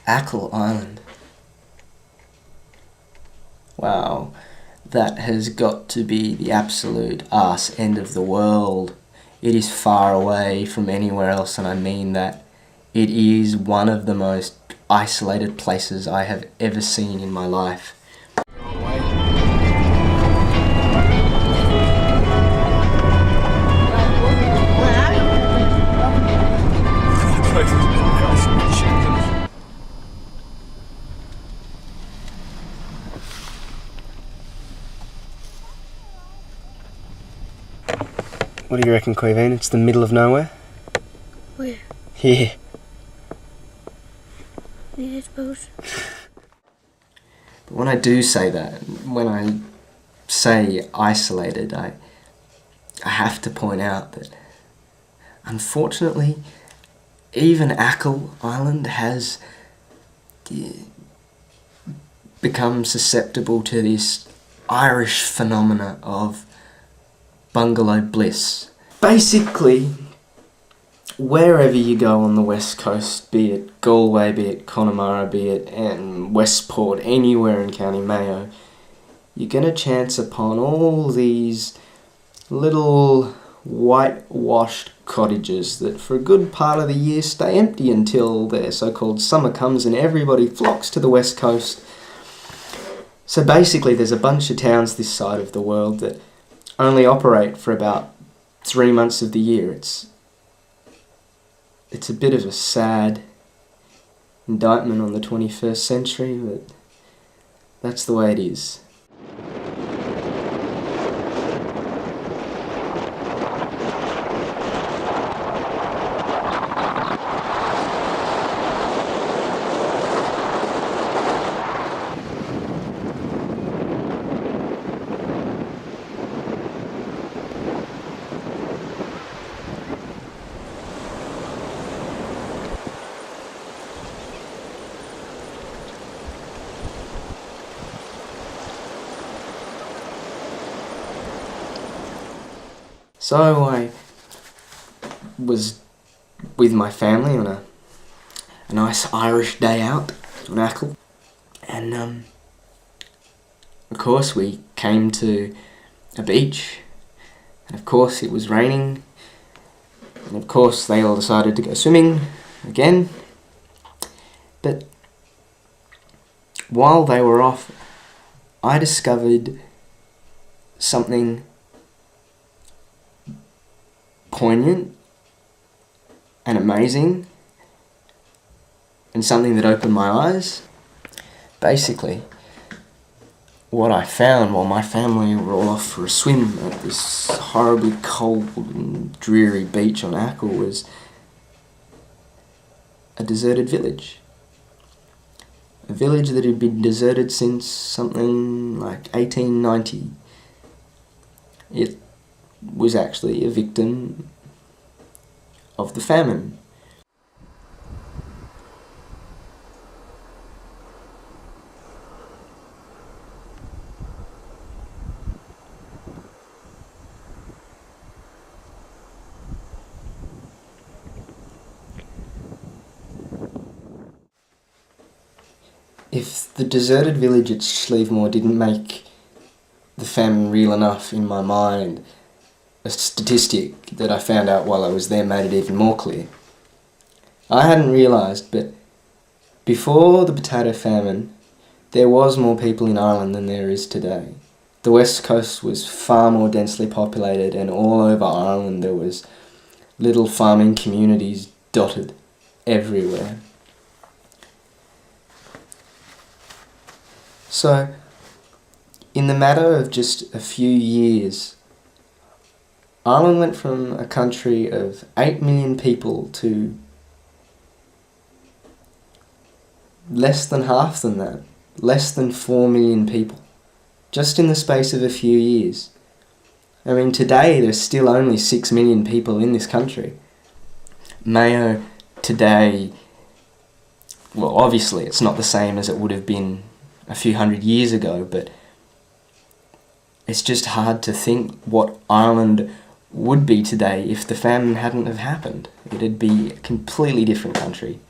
Achill Island. Wow, that has got to be the absolute arse end of the world. It is far away from anywhere else, and I mean that. It is one of the most isolated places I have ever seen in my life. What do you reckon, Queeveen? It's the middle of nowhere? Where? Here. Yeah, I suppose. But when I do say that, when I say isolated, I have to point out that, unfortunately, even Achill Island has become susceptible to this Irish phenomena of bungalow bliss. Basically, wherever you go on the west coast, be it Galway, be it Connemara, be it Westport, anywhere in County Mayo, you're going to chance upon all these little whitewashed cottages that for a good part of the year stay empty until their so-called summer comes and everybody flocks to the west coast. So basically there's a bunch of towns this side of the world that only operate for about 3 months of the year. It's a bit of a sad indictment on the 21st century, but that's the way it is. So I was with my family on a nice Irish day out on Achill, and of course we came to a beach, and of course it was raining, and of course they all decided to go swimming again. But while they were off, I discovered something poignant and amazing, and something that opened my eyes. Basically, what I found while my family were all off for a swim at this horribly cold and dreary beach on Achill was a deserted village. A village that had been deserted since something like 1890. It was actually a victim of the famine. If the deserted village at Slievemore didn't make the famine real enough in my mind, a statistic that I found out while I was there made it even more clear. I hadn't realised, but before the potato famine, there was more people in Ireland than there is today. The west coast was far more densely populated, and all over Ireland there was little farming communities dotted everywhere. So, in the matter of just a few years, Ireland went from a country of 8 million people to less than half than that, less than 4 million people, just in the space of a few years. I mean, today there's still only 6 million people in this country. Mayo today, well, obviously it's not the same as it would have been a few hundred years ago, but it's just hard to think what Ireland would be today if the famine hadn't have happened. It'd be a completely different country.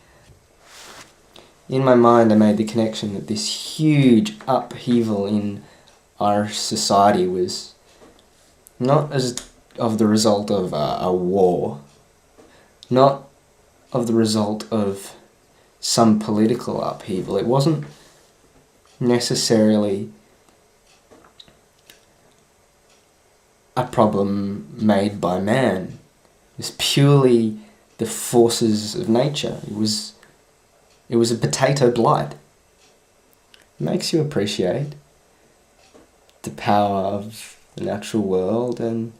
in my mind I made the connection that this huge upheaval in Irish society was not as of the result of a war, not of the result of some political upheaval. It wasn't necessarily a problem made by man. It was purely the forces of nature. It was a potato blight. It makes you appreciate the power of the natural world, and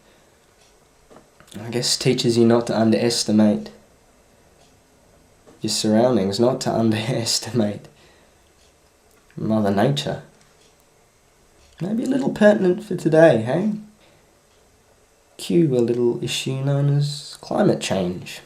I guess teaches you not to underestimate your surroundings, not to underestimate Mother Nature. Maybe a little pertinent for today, hey? Cue a little issue known as climate change.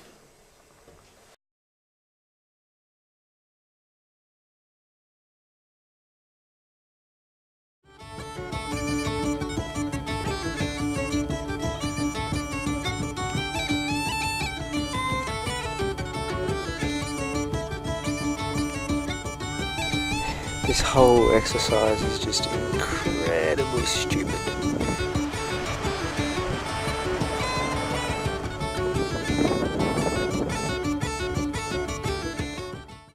This whole exercise is just incredibly stupid.